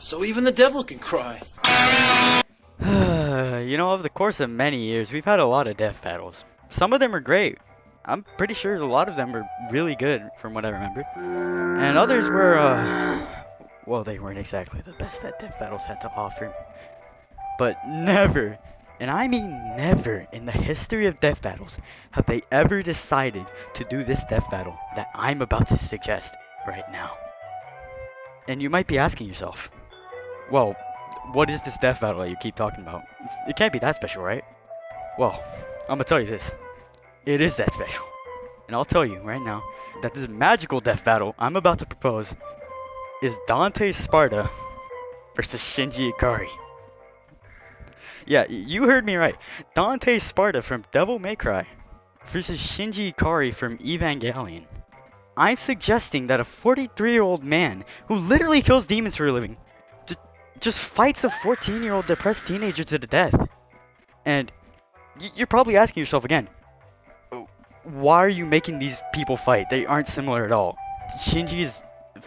So even the devil can cry. You know, over the course of many years, we've had a lot of death battles. Some of them are great. I'm pretty sure a lot of them are really good, from what I remember. And others were, well, they weren't exactly the best that death battles had to offer. But never, and I mean never, in the history of death battles, have they ever decided to do this death battle that I'm about to suggest right now. And you might be asking yourself, well, what is this death battle that you keep talking about? It can't be that special, right? Well, I'm gonna tell you this. It is that special. And I'll tell you right now that this magical death battle I'm about to propose is Dante Sparda versus Shinji Ikari. Yeah, you heard me right. Dante Sparda from Devil May Cry versus Shinji Ikari from Evangelion. I'm suggesting that a 43-year-old man who literally kills demons for a living just fights a 14-year-old depressed teenager to the death. And you're probably asking yourself again, why are you making these people fight? They aren't similar at all. Shinji is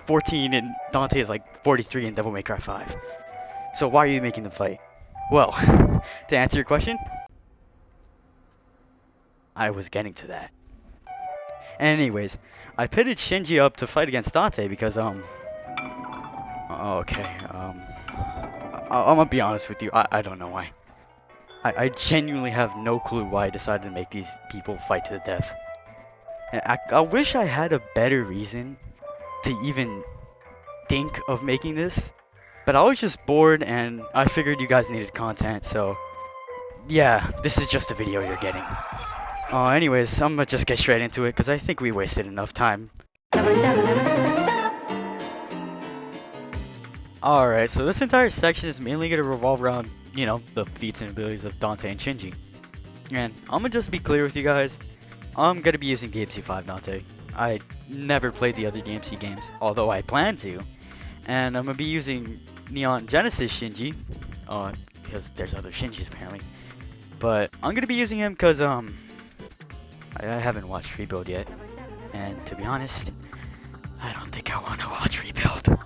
14 and Dante is like 43 in Devil May Cry 5. So why are you making them fight? Well, to answer your question, I was getting to that. Anyways, I pitted Shinji up to fight against Dante because, I'm gonna be honest with you, I don't know why. I genuinely have no clue why I decided to make these people fight to the death. And I wish I had a better reason to even think of making this, but I was just bored and I figured you guys needed content, so yeah, this is just a video you're getting. Anyways, I'm gonna just get straight into it because I think we wasted enough time. Alright, so this entire section is mainly gonna revolve around, you know, the feats and abilities of Dante and Shinji. And I'm gonna just be clear with you guys, I'm gonna be using DMC 5 Dante. I never played the other DMC games, although I plan to. And I'm gonna be using Neon Genesis Shinji, because there's other Shinjis apparently. But I'm gonna be using him because, I haven't watched Rebuild yet. And to be honest, I don't think I wanna watch Rebuild.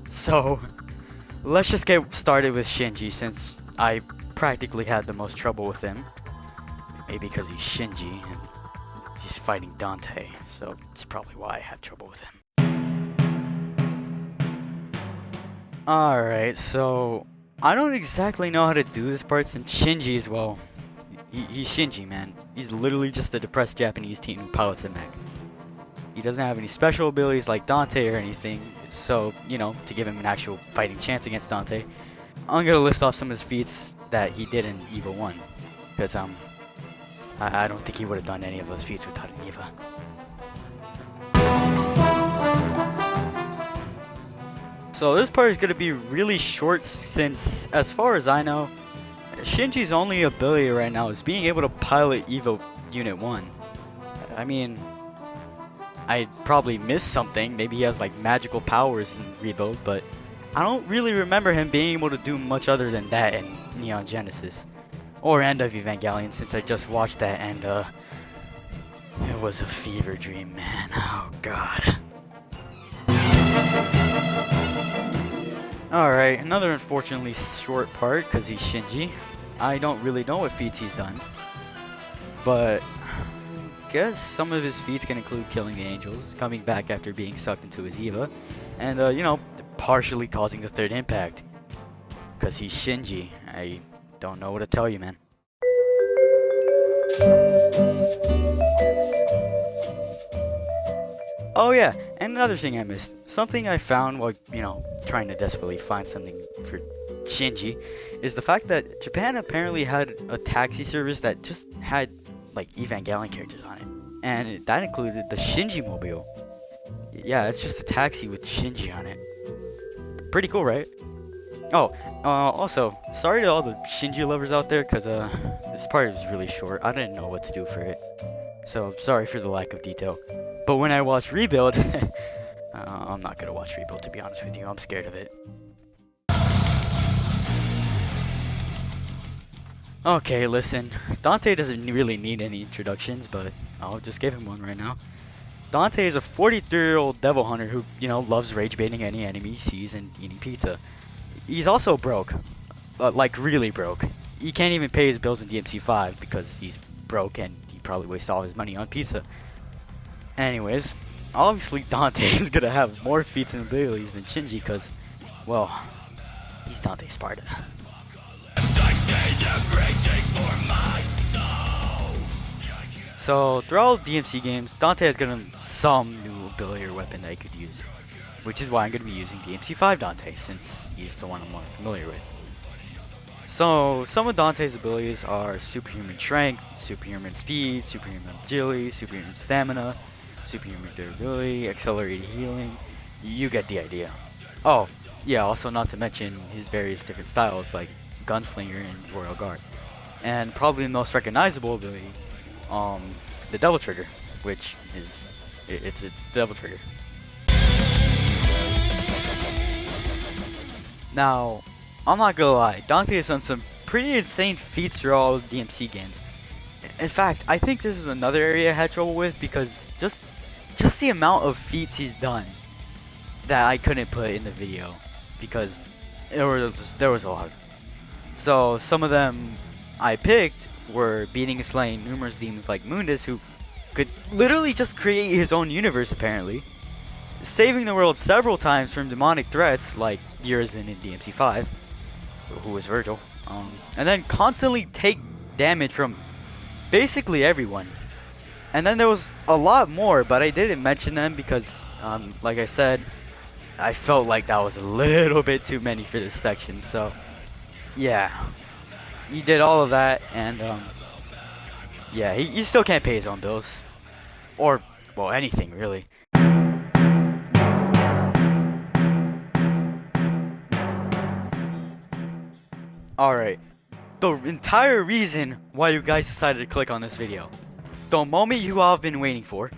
So, let's just get started with Shinji since I practically had the most trouble with him. Maybe because he's Shinji and he's fighting Dante, so it's probably why I had trouble with him. Alright, so I don't exactly know how to do this part since Shinji is, well, he's Shinji, man. He's literally just a depressed Japanese teen who pilots a mech. He doesn't have any special abilities like Dante or anything, so, you know, to give him an actual fighting chance against Dante, I'm gonna list off some of his feats that he did in EVA 1. Because, I don't think he would have done any of those feats without an EVA. So this part is gonna be really short since, as far as I know, Shinji's only ability right now is being able to pilot EVA Unit 1. I mean, I probably missed something, maybe he has like magical powers in Rebuild, but I don't really remember him being able to do much other than that in Neon Genesis. Or End of Evangelion, since I just watched that and it was a fever dream, man. Oh god. Alright, another unfortunately short part, because he's Shinji. I don't really know what feats he's done, but I guess some of his feats can include killing the angels, coming back after being sucked into his EVA, and you know, partially causing the third impact. Because he's Shinji. I don't know what to tell you, man. Oh yeah, and another thing I missed. Something I found while, you know, trying to desperately find something for Shinji is the fact that Japan apparently had a taxi service that just had like Evangelion characters on it. And that included the Shinji Mobile. Yeah, it's just a taxi with Shinji on it. Pretty cool, right? Oh, also, sorry to all the Shinji lovers out there, because this part is really short. I didn't know what to do for it. So, sorry for the lack of detail. But when I watch Rebuild, I'm not gonna watch Rebuild, to be honest with you. I'm scared of it. Okay, listen. Dante doesn't really need any introductions, but I'll just give him one right now. Dante is a 43-year-old devil hunter who, loves rage baiting any enemy he sees and eating pizza. He's also broke. Like, really broke. He can't even pay his bills in DMC5 because he's broke and he probably wastes all his money on pizza. Anyways, obviously Dante is gonna have more feats and abilities than Shinji because, well, he's Dante Sparda. So, throughout DMC games, Dante has gotten some new ability or weapon that he could use, which is why I'm going to be using DMC5 Dante, since he's the one I'm more familiar with. So, some of Dante's abilities are superhuman strength, superhuman speed, superhuman agility, superhuman stamina, superhuman durability, accelerated healing. You get the idea. Oh, yeah, also not to mention his various different styles like Gunslinger and Royal Guard. And probably the most recognizable ability, the Devil Trigger, which is, it's Devil Trigger. Now, I'm not gonna lie, Dante has done some pretty insane feats through all of the DMC games. In fact, I think this is another area I had trouble with because just the amount of feats he's done that I couldn't put in the video because there was a lot. So some of them I picked were beating and slaying numerous demons like Mundus, who could literally just create his own universe apparently, saving the world several times from demonic threats like Urizen in DMC5, who was Virgil, and then constantly take damage from basically everyone. And then there was a lot more, but I didn't mention them because, like I said, I felt like that was a little bit too many for this section. So, yeah, he did all of that, and yeah, he still can't pay his own bills, or well, anything really. Alright, the entire reason why you guys decided to click on this video, the moment you all have been waiting for,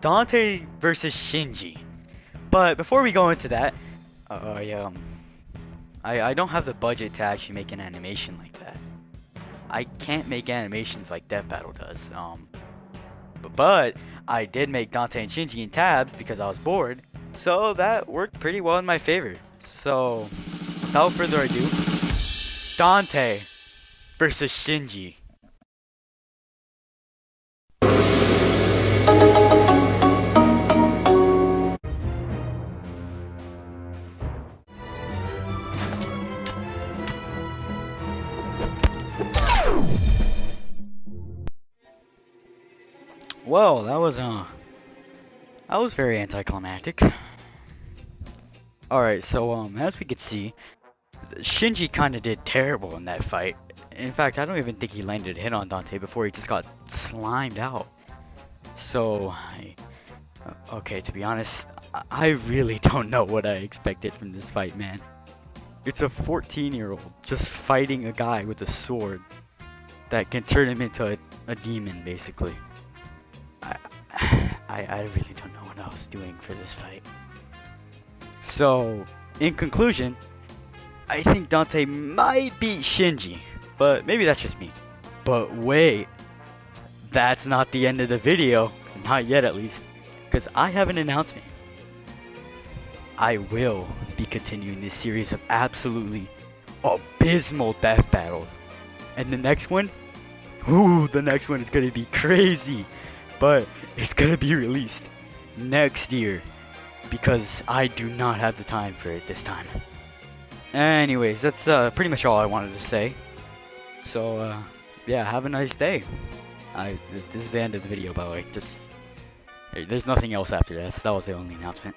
Dante versus Shinji. But before we go into that, I don't have the budget to actually make an animation like that. I can't make animations like Death Battle does. But I did make Dante and Shinji in tabs because I was bored, so that worked pretty well in my favor. So, without further ado, Dante versus Shinji. Well, that was very anticlimactic. Alright, so as we could see, Shinji kinda did terrible in that fight. In fact, I don't even think he landed a hit on Dante before he just got slimed out. So, okay, to be honest, I really don't know what I expected from this fight, man. It's a 14-year-old just fighting a guy with a sword that can turn him into a demon, basically. I really don't know what I was doing for this fight. So, in conclusion, I think Dante might beat Shinji, but maybe that's just me. But wait, that's not the end of the video, not yet at least, because I have an announcement. I will be continuing this series of absolutely abysmal death battles, and the next one, the next one is going to be crazy, but it's going to be released next year, because I do not have the time for it this time. Anyways, that's pretty much all I wanted to say. So, yeah, have a nice day. This is the end of the video, by the way. There's nothing else after this. That was the only announcement.